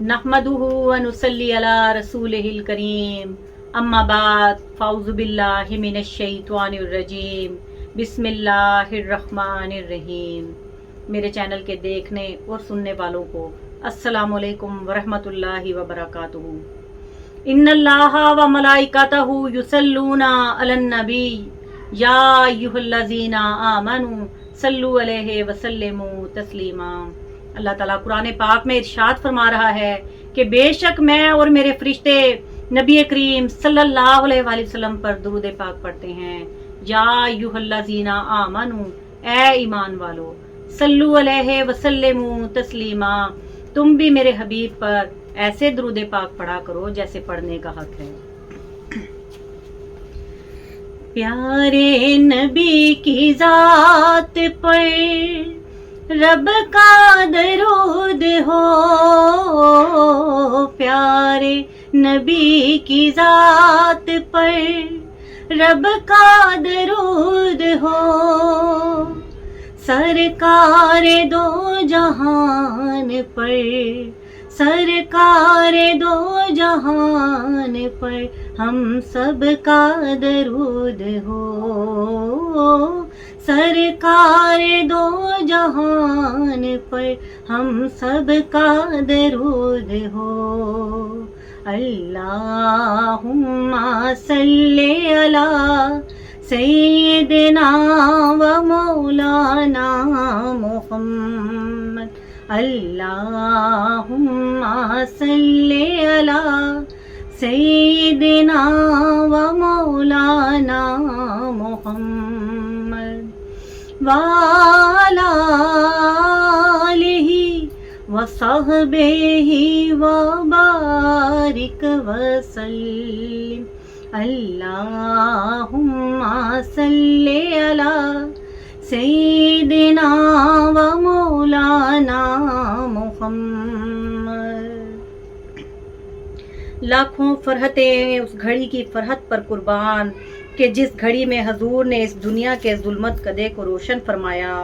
नहमदुहु व नुसल्ली अला रसूलिहिल करीम अम्मा बाद फ़ाउज़ु बिल्लाहि मिनश शैतानिर रजीम बिस्मिल्लाहिर रहमानिर रहीम। मेरे चैनल के देखने और सुनने वालों को अस्सलामु अलैकुम व रहमतुल्लाहि व बरकातुहू। इन्नल्लाहा व मलाइकतहु युसल्लूना अलन नबी या अय्युहल्लज़ीना आमनू सल्लु अलैहि व सल्लिमू तस्लीमा। अल्लाह ताला कुरान पाक में इरशाद फरमा रहा है कि बेशक मैं और मेरे फरिश्ते नबी करीम सल्लल्लाहु अलैहि वसल्लम पर दुरूद पाक पढ़ते हैं। या अय्युहल्लज़ीना आमनू, ए ईमान वालो, सल्लु अलैहि वसल्लिमू तस्लीमा, तुम भी मेरे हबीब पर ऐसे दुरूद पाक पढ़ा करो जैसे पढ़ने का हक है। प्यारे नबी की जात पर रब का दरूद हो, प्यारे नबी की जात पर रब का दरूद हो। सरकार दो जहान पर, सरकार दो जहान पर हम सब का दरूद हो। सरकार दो जहान पर हम सब का दरूद हो। अल्लाहुम्मा सल्ली अला सय्यिदिना व मौलाना मुहम्मद। अल्लाहुम्मा सल्ली अला सय्यिदिना व मौलाना मुहम्मद वाला आलिही व सहबिही व बारिक वसल्लिम। अल्लाहुम्मा सल्ली अला सय्यिदिना व मौलाना मुहम्मद। लाखों फरहतें उस घड़ी की फरहत पर कुर्बान कि जिस घड़ी में हजूर ने इस दुनिया के जुल्मत कदे को रोशन फरमाया,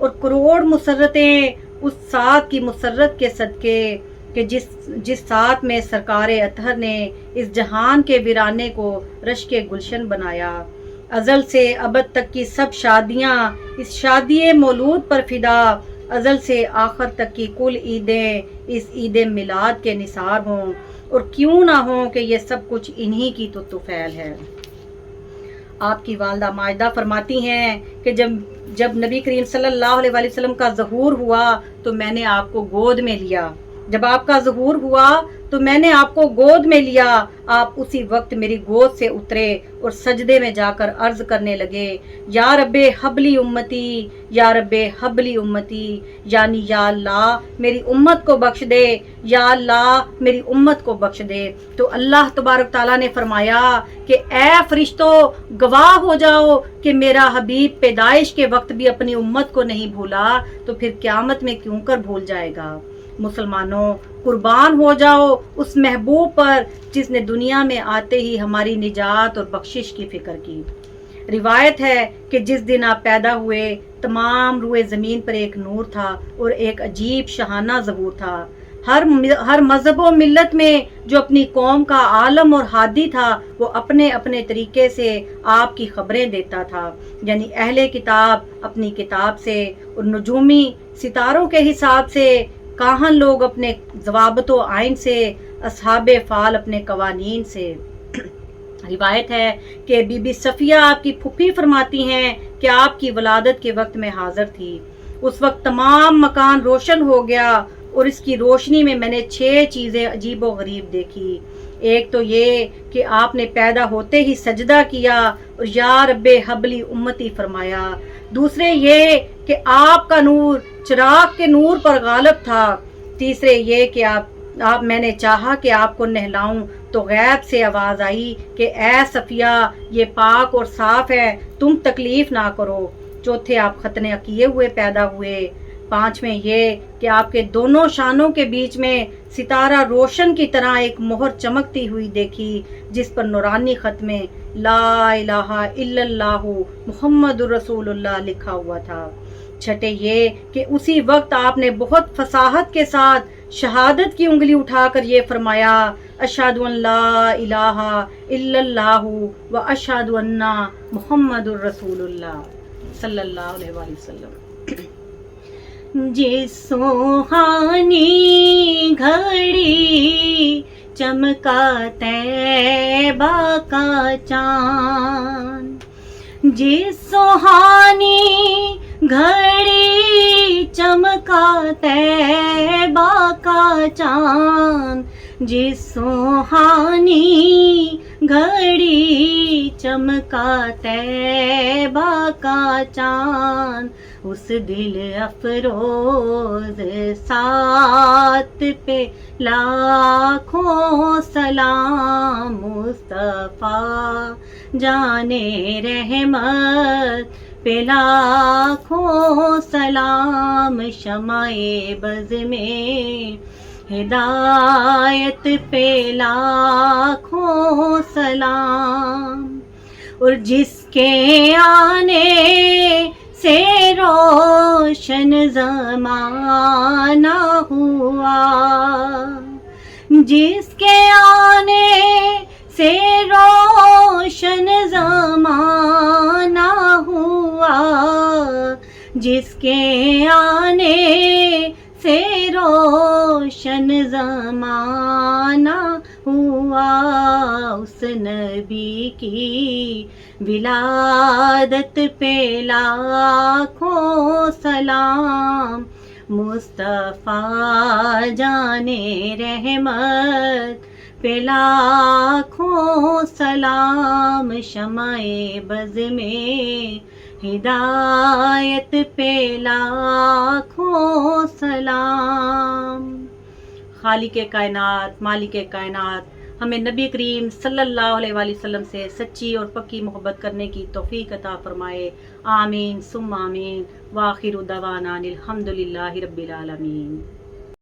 और करोड़ मुसर्रतें उस साथ की मुसर्रत के सदके कि जिस साथ में सरकार अतहर ने इस जहान के वीराने को रश के गुलशन बनाया। अज़ल से अबद तक की सब शादियाँ इस शादी मौलूद पर फिदा, अज़ल से आखिर तक की कुल ईदें इस ईद मिलाद के निसार हों, और क्यों ना हो कि ये सब कुछ इन्हीं की तो तुफैल है। आपकी वालदा माजिदा फरमाती हैं कि जब नबी करीम सल्लल्लाहु अलैहि वसल्लम का ज़हूर हुआ तो मैंने आपको गोद में लिया। जब आपका ज़हूर हुआ तो मैंने आपको गोद में लिया। आप उसी वक्त मेरी गोद से उतरे और सजदे में जाकर अर्ज करने लगे, या रब्बे हबली उम्मती, या रब्बे हबली उम्मती, यानी या अल्लाह मेरी उम्मत को बख्श दे, या अल्लाह मेरी उम्मत को बख्श दे। तो अल्लाह तबारक ताला ने फरमाया कि ए फरिश्तों, गवाह हो जाओ कि मेरा हबीब पैदाइश के वक्त भी अपनी उम्मत को नहीं भूला, तो फिर क़यामत में क्यों कर भूल जाएगा। मुसलमानों, कुर्बान हो जाओ उस महबूब पर जिसने दुनिया में आते ही हमारी निजात और बख्शिश की फिक्र की। रिवायत है कि जिस दिन आप पैदा हुए तमाम रुए ज़मीन पर एक नूर था और एक अजीब शहाना ज़बूर था। हर मज़हब व मिल्लत में जो अपनी कौम का आलम और हादी था वो अपने अपने तरीके से आपकी खबरें देता था। यानी अहले किताब अपनी किताब से और नजूमी सितारों के हिसाब से, काहन लोग अपने ज़वाबतो आइन से, असहाबे फाल अपने कवानीन से। रिवायत है कि बीबी सफ़िया आपकी फुफी फरमाती हैं कि आपकी वलादत के वक्त में हाजिर थी। उस वक्त तमाम मकान रोशन हो गया और इसकी रोशनी में मैंने 6 चीज़ें अजीब व गरीब देखी। एक तो ये कि आपने पैदा होते ही सजदा किया और या रब्बे हबली उम्मती फरमाया। दूसरे ये कि आपका नूर चिराग के नूर पर गालिब था। तीसरे ये कि मैंने चाहा कि आपको नहलाऊं तो गैब से आवाज़ आई कि ए सफ़िया, ये पाक और साफ़ है, तुम तकलीफ़ ना करो। चौथे आप खतने किए हुए पैदा हुए। पांचवें ये कि आपके दोनों शानों के बीच में सितारा रोशन की तरह एक मोहर चमकती हुई देखी जिस पर नूरानी खत में ला इलाहा इल्लल्लाहु मुहम्मदुर रसूलुल्लाह लिखा हुआ था। छठे ये कि उसी वक्त आपने बहुत फसाहत के साथ शहादत की उंगली उठाकर ये फरमाया, अशहदु अन ला इलाहा इल्लल्लाहु व अशहदु अन्ना मुहम्मदुर रसूलुल्लाह सल्लल्लाहु अलैहि वसल्लम। जिस सुहानी घड़ी चमका तैबा का चांद, जिस सुहानी घड़ी चमका तैबा का चांद, जिस सुहानी घड़ी चमका तैबा का चांद, उस दिल अफरोज साथ पे लाखों सलाम। मुस्तफा जाने रहमत पे लाखों सलाम। शमाए बज़ में हिदायत पे लाखों सलाम। और जिसके आने से रोशन ज़माना हुआ, जिसके आने से रोशन ज़माना हुआ, जिसके आने से रोशन ज़माना हुआ, उस नबी की विलादत पे लाखों सलाम। मुस्तफा जाने रहमत पे लाखों सलाम। शमाए बज़ में हिदायत पे लाखों सलाम। खालिक़े कायनात, मालिके कायनात हमें नबी करीम सल्लल्लाहु अलैहि वसल्लम से सच्ची और पक्की मोहब्बत करने की तौफीक अता फरमाए। आमीन सुम्मा आमीन। वाखिरु दवाना अनिल हम्दुलिल्लाहि रब्बिल आलमीन।